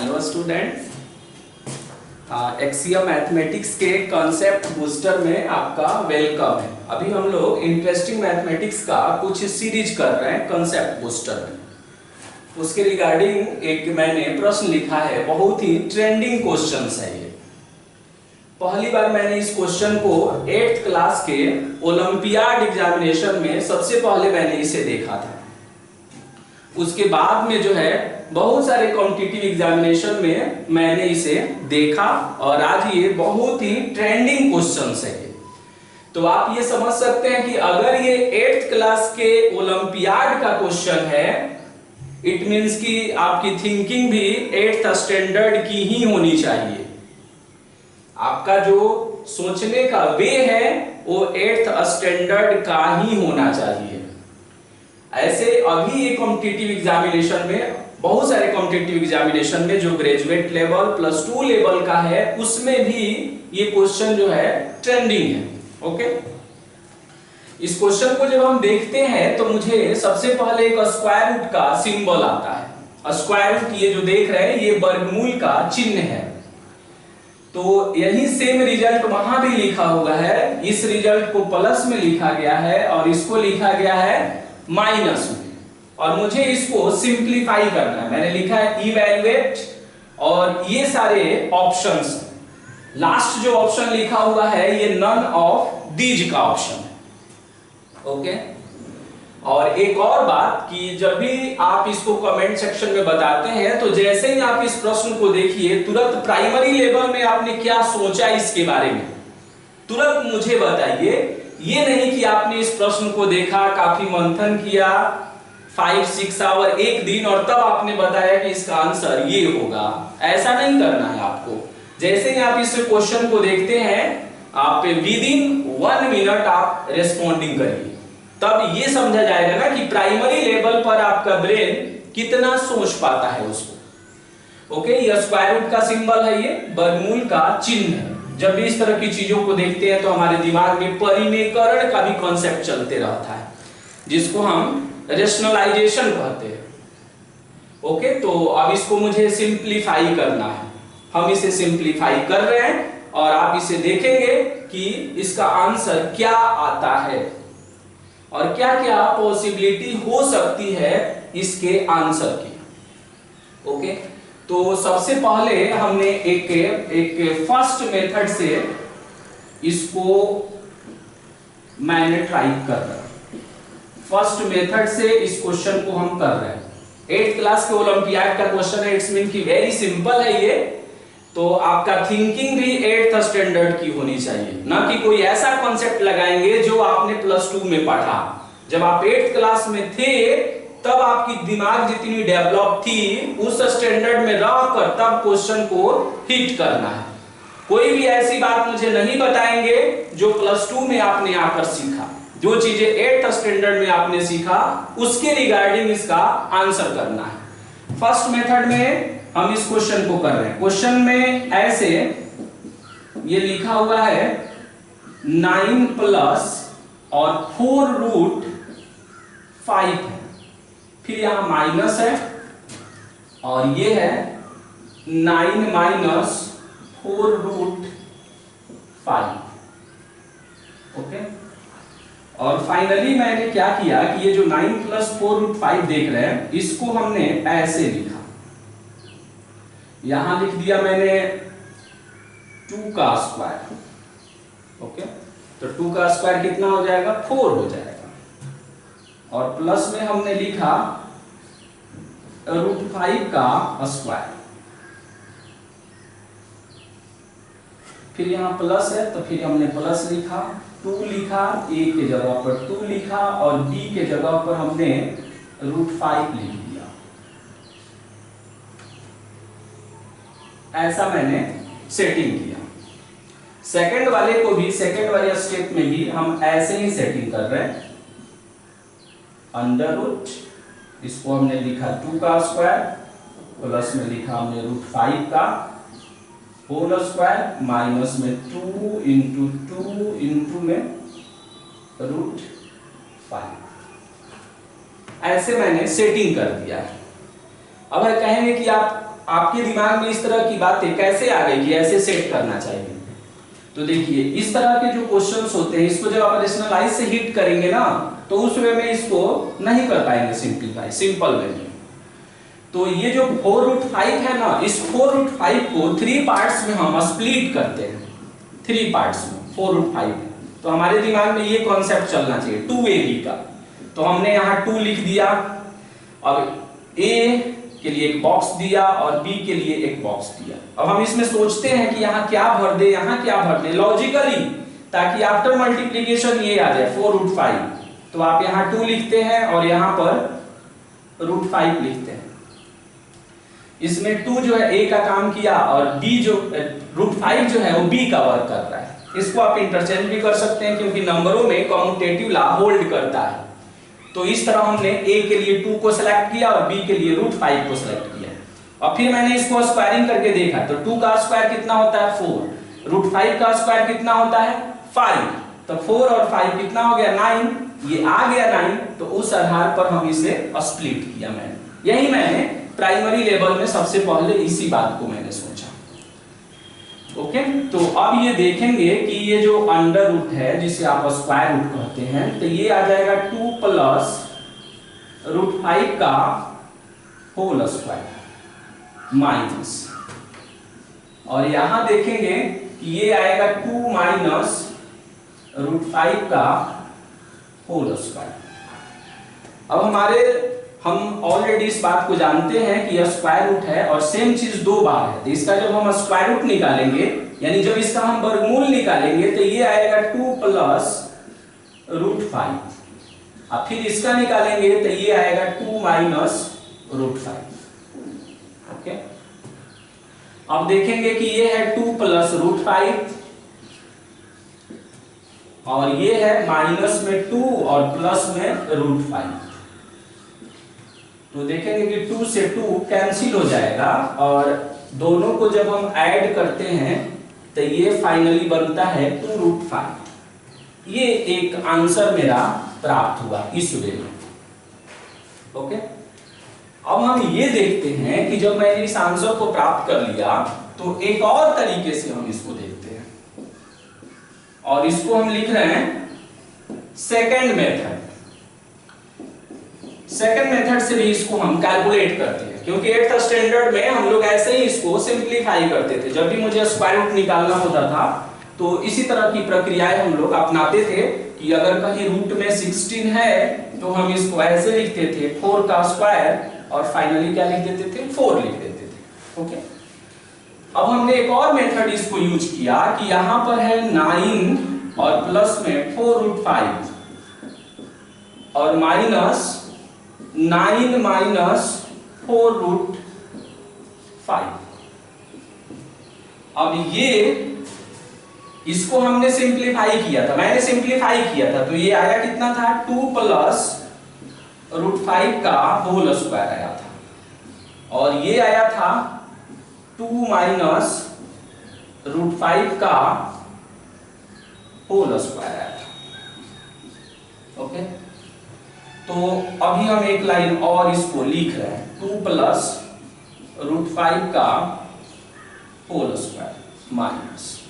Hello students, एक्सिया mathematics के concept booster में आपका वेलकम है। अभी हम लोग इंटरेस्टिंग मैथमेटिक्स का कुछ सीरीज कर रहे हैं कॉन्सेप्ट बूस्टर में। उसके रिगार्डिंग एक मैंने प्रश्न लिखा है, बहुत ही ट्रेंडिंग क्वेश्चन है ये। पहली बार मैंने इस क्वेश्चन को 8th क्लास के ओलंपियाड एग्जामिनेशन में सबसे पहले मैंने इसे देखा था। उसके बाद में जो है बहुत सारे कॉम्पिटिटिव एग्जामिनेशन में मैंने इसे देखा और आज ये बहुत ही ट्रेंडिंग क्वेश्चन है। तो आप ये समझ सकते हैं कि अगर ये 8th क्लास के ओलंपियाड का क्वेश्चन है, इट मींस कि आपकी थिंकिंग भी 8th स्टैंडर्ड की ही होनी चाहिए। आपका जो सोचने का वे है वो 8th स्टैंडर्ड का ही होना चाहिए। ऐसे अभी ये कॉम्पिटिटिव एग्जामिनेशन में, बहुत सारे कॉम्पिटिटिव एग्जामिनेशन में जो ग्रेजुएट लेवल +2 लेवल का है, उसमें भी ये क्वेश्चन जो है ट्रेंडिंग है। ओके, इस क्वेश्चन को जब हम देखते हैं तो मुझे सबसे पहले एक स्क्वायर रूट का सिंबल आता है। स्क्वायर रूट ये जो देख रहे हैं ये वर्गमूल का चिन्ह है। तो यही सेम रिजल्ट वहां भी लिखा हुआ है। इस रिजल्ट को प्लस में लिखा गया है और इसको लिखा गया है माइनस में, और मुझे इसको सिंप्लीफाई करना है। मैंने लिखा है इवैल्यूएट और ये सारे ऑप्शंस। लास्ट जो ऑप्शन लिखा हुआ है ये नन ऑफ दीज का ऑप्शन है। ओके, और एक और बात कि जब भी आप इसको कमेंट सेक्शन में बताते हैं तो जैसे ही आप इस प्रश्न को देखिए, तुरंत प्राइमरी लेवल में आपने क्या सोचा इसके बारे में तुरंत मुझे बताइए। ये नहीं कि आपने इस प्रश्न को देखा, काफी मंथन किया, 5-6 आवर, एक दिन, और तब आपने बताया कि इसका आंसर ये होगा। ऐसा नहीं करना है आपको। जैसे ही आप इस क्वेश्चन को देखते हैं, आप विदिन 1 मिनट आप रेस्पॉन्डिंग करिए, तब ये समझा जाएगा ना कि प्राइमरी लेवल पर आपका ब्रेन कितना सोच पाता है उसको। ओके, ये स्क्वायर रूट का सिंबल है, ये वर्गमूल का चिन्ह है। जब भी इस तरह की चीजों को देखते हैं तो हमारे दिमाग में परिमेयकरण का भी कॉन्सेप्ट चलते रहता है, जिसको हम रेशनलाइजेशन कहते हैं। ओके, तो अब इसको मुझे सिंप्लीफाई करना है। हम इसे सिंप्लीफाई कर रहे हैं और आप इसे देखेंगे कि इसका आंसर क्या आता है और क्या क्या पॉसिबिलिटी हो सकती है इसके आंसर की। ओके, तो सबसे पहले हमने एक फर्स्ट मेथड से इसको मैंने ट्राई कर रहा हूं। फर्स्ट मेथड से इस क्वेश्चन को हम कर रहे हैं। 8th क्लास के ओलंपियाड का क्वेश्चन है। इट्स मीन कि वेरी सिंपल है ये। तो आपका थिंकिंग भी 8th स्टैंडर्ड की होनी चाहिए, ना कि कोई ऐसा कॉन्सेप्ट लगाएंगे जो आपने +2 में पढ़ा। जब आप 8th क्लास में थे तब आपकी दिमाग जितनी डेवलप थी, उस स्टैंडर्ड में रहकर तब क्वेश्चन को हिट करना है। कोई भी ऐसी बात मुझे नहीं बताएंगे जो +2 में आपने आकर सीखा। जो चीजें 8th स्टैंडर्ड में आपने सीखा उसके रिगार्डिंग इसका आंसर करना है। फर्स्ट मेथड में हम इस क्वेश्चन को कर रहे हैं। क्वेश्चन में ऐसे ये लिखा हुआ है 9 प्लस और 4 रूट 5 है, फिर यहां माइनस है और ये है 9 माइनस 4 रूट 5। ओके, और फाइनली मैंने क्या किया कि ये जो 9 प्लस 4 रूट 5 देख रहे हैं, इसको हमने ऐसे लिखा। यहां लिख दिया मैंने 2 का स्क्वायर। ओके, तो 2 का स्क्वायर कितना हो जाएगा? 4 हो जाएगा। और प्लस में हमने लिखा √5 का स्क्वायर। फिर यहां प्लस है तो फिर हमने प्लस लिखा, 2 लिखा, a के जगह पर 2 लिखा और b के जगह पर हमने √5 लिख दिया। ऐसा मैंने सेटिंग किया। सेकंड वाले को भी, सेकंड वाले स्टेप में भी हम ऐसे ही सेटिंग कर रहे हैं। अंडर रूट, इसको हमने लिखा 2 का स्क्वायर, प्लस में लिखा हमने √5 का होल स्क्वायर, माइनस में 2 इंटू 2 इंटू में √5। ऐसे मैंने सेटिंग कर दिया है। अब कहेंगे कि आप आपके दिमाग में इस तरह की बातें कैसे आ गई कि ऐसे सेट करना चाहिए? तो देखिए इस तरह के जो क्वेश्चंस होते हैं इसको जब आप रेशनलाइज से हिट करेंगे ना तो उस वे में इसको नहीं कर पाएंगे सिंपलीफाई, सिंपल वे में। तो ये जो 4√5 है ना, इस 4√5 को 3 पार्ट्स में हम स्प्लिट करते हैं, 3 पार्ट्स में 4√5। तो हमारे दिमाग में ये कॉन्सेप्ट चलना चाहिए 2ab का। तो हमने यहाँ 2 लिख दिया, अब a के लिए एक बॉक्स दिया और b के लिए एक बॉक्स दिया। अब हम इसमें सोचते हैं कि यहाँ क्या भर दे, यहाँ क्या भर दे लॉजिकली, ताकि आफ्टर मल्टीप्लिकेशन ये आ जाए 4√5। तो आप यहाँ 2 लिखते हैं और यहाँ पर √5 लिखते हैं। इसमें 2 जो है a का काम किया और b जो √5 जो है वो b का वर्क कर रहा है। इसको आप इंटरचेंज भी कर सकते हैं क्योंकि नंबरों में कॉम्यूटेटिव लॉ होल्ड करता है। तो इस तरह हमने a के लिए 2 को सिलेक्ट किया और b के लिए √5 को सिलेक्ट किया और फिर मैंने इसको स्क्वायरिंग करके देखा। तो 2 का स्क्वायर कितना होता है 4, √5 का स्क्वायर कितना होता है 5। तो 4 और 5 कितना हो गया 9, ये आ गया 9। तो उस आधार पर हम इसे स्प्लिट किया। मैंने यही मैंने प्राइमरी लेवल में सबसे पहले इसी बात को मैंने सोचा। ओके, तो अब ये देखेंगे कि ये जो अंडर रूट है जिसे आप स्क्वायर रूट कहते हैं, तो ये आ जाएगा 2 प्लस √5 का होल स्क्वायर माइनस, और यहां देखेंगे कि ये आएगा 2 माइनस √5 का होल स्क्वायर। अब हम ऑलरेडी इस बात को जानते हैं कि यह स्क्वायर रूट है और सेम चीज 2 बार है। तो इसका जब हम स्क्वायर रूट निकालेंगे, यानी जब इसका हम वर्गमूल निकालेंगे, तो ये आएगा 2 प्लस √5 और फिर इसका निकालेंगे तो ये आएगा 2 माइनस √5। ओके, अब देखेंगे कि ये है 2 प्लस √5 और ये है माइनस में 2 और प्लस में √5। तो देखेंगे कि 2 से 2 कैंसिल हो जाएगा और दोनों को जब हम ऐड करते हैं तो ये फाइनली बनता है 2√5। ये एक आंसर मेरा प्राप्त हुआ इस वे में। ओके, अब हम ये देखते हैं कि जब मैंने इस आंसर को प्राप्त कर लिया तो एक और तरीके से हम इसको देखते हैं और इसको हम लिख रहे हैं सेकंड मेथड। सेकंड मेथड से भी इसको हम कैलकुलेट करते हैं क्योंकि 8th स्टैंडर्ड में हम लोग ऐसे ही इसको सिंपलीफाई करते थे। जब भी मुझे स्क्वायर रूट निकालना होता था तो इसी तरह की प्रक्रियाएं हम लोग अपनाते थे कि अगर कहीं रूट में 16 है तो हम इसको ऐसे लिखते थे 4 का स्क्वायर और फाइनली क्या लिख देते थे 4 लिख देते थे। ओके, अब हमने एक और मेथड इसको यूज किया कि यहां पर है 9 और प्लस में 4√5 और माइनस 9 माइनस 4√5। अब ये इसको हमने सिंपलीफाई किया था, मैंने सिंपलीफाई किया था, तो ये आया कितना था 2 प्लस √5 का होल स्क्वायर आया था और ये आया था 2 माइनस √5 का होल स्क्वायर आया था। ओके, तो अभी हम एक लाइन और इसको लिख रहे हैं 2 प्लस √5 का होल स्क्वायर माइनस,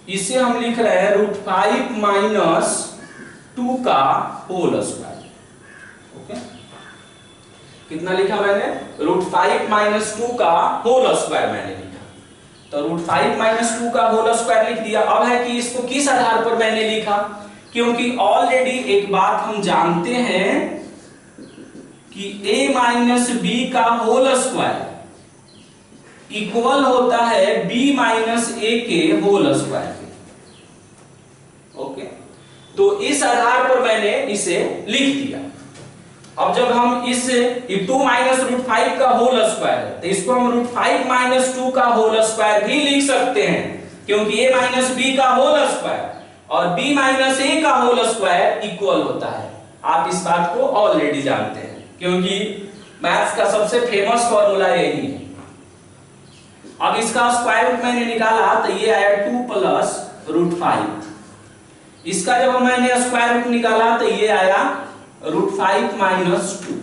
इसे हम लिख रहे हैं √5 माइनस 2 का होल स्क्वायर। ओके, कितना लिखा मैंने √5 माइनस 2 का होल स्क्वायर मैंने लिखा, तो √5 माइनस 2 का होल स्क्वायर लिख दिया। अब है कि इसको किस आधार पर मैंने लिखा, क्योंकि ऑलरेडी एक बात हम जानते हैं कि a माइनस b का होल स्क्वायर इक्वल होता है b माइनस a के होल स्क्वायर के। ओके, तो इस आधार पर मैंने इसे लिख दिया। अब जब हम इस 2 माइनस √5 का होल स्क्वायर है तो इसको हम √5 माइनस 2 का होल स्क्वायर भी लिख सकते हैं क्योंकि a माइनस b का होल स्क्वायर और b माइनस a का होल स्क्वायर इक्वल होता है। आप इस बात को ऑलरेडी जानते हैं क्योंकि मैथ्स का सबसे फेमस फॉर्मूला यही है। अब इसका स्क्वायर रूट मैंने निकाला तो ये आया 2 प्लस √5। इसका जब मैंने स्क्वायर रूट निकाला तो ये आया √5 माइनस 2।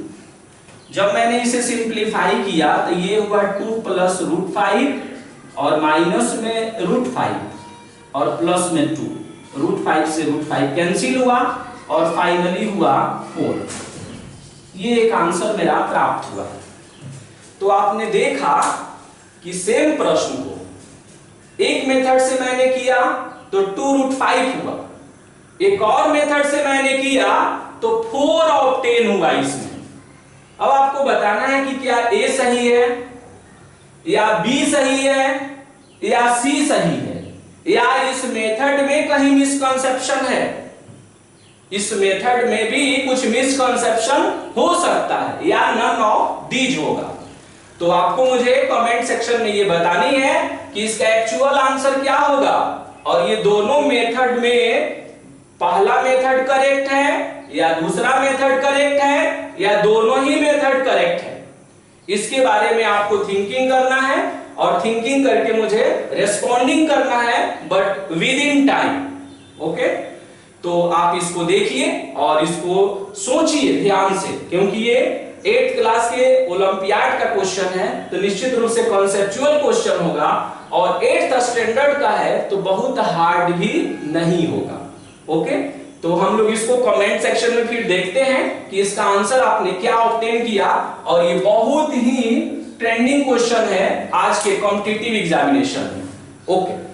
जब मैंने इसे सिंप्लीफाई किया तो ये हुआ 2 प्लस √5 और माइनस में √5 और प्लस में 2, √5 से √5 कैंसिल हुआ और फाइनली हुआ 4। ये एक आंसर मेरा प्राप्त हुआ। तो आपने देखा कि सेम प्रश्न को एक मेथड से मैंने किया तो 2√5 हुआ, एक और मेथड से मैंने किया तो 4 ऑब्टेन हुआ इसमें। अब आपको बताना है कि क्या A सही है या B सही है या C सही है, या इस मेथड में कहीं मिसकंसेप्शन है। इस मेथड में भी कुछ मिसकंसेप्शन हो सकता है या नन ऑफ दीज होगा। तो आपको मुझे कमेंट सेक्शन में ये बतानी है कि इसका एक्चुअल आंसर क्या होगा, और ये दोनों मेथड में पहला मेथड करेक्ट है या दूसरा मेथड करेक्ट है या दोनों ही मेथड करेक्ट है। इसके बारे में आपको थिंकिंग करना है और थिंकिंग करके मुझे रेस्पॉन्डिंग करना है, but with in time. Okay, तो आप इसको देखिए और इसको सोचिए ध्यान से, क्योंकि ये 8th क्लास के ओलंपियाड का क्वेश्चन है तो निश्चित रूप से कॉन्सेप्चुअल क्वेश्चन होगा, और 8th स्टैंडर्ड का है तो बहुत हार्ड भी नहीं होगा। ओके, तो हम लोग इसको कमेंट सेक्शन में फिर देखते हैं कि इसका आंसर आपने क्या ऑब्टेन किया, और ये बहुत ही ट्रेंडिंग क्वेश्चन है आज के कॉम्पिटिटिव एग्जामिनेशन में। ओके।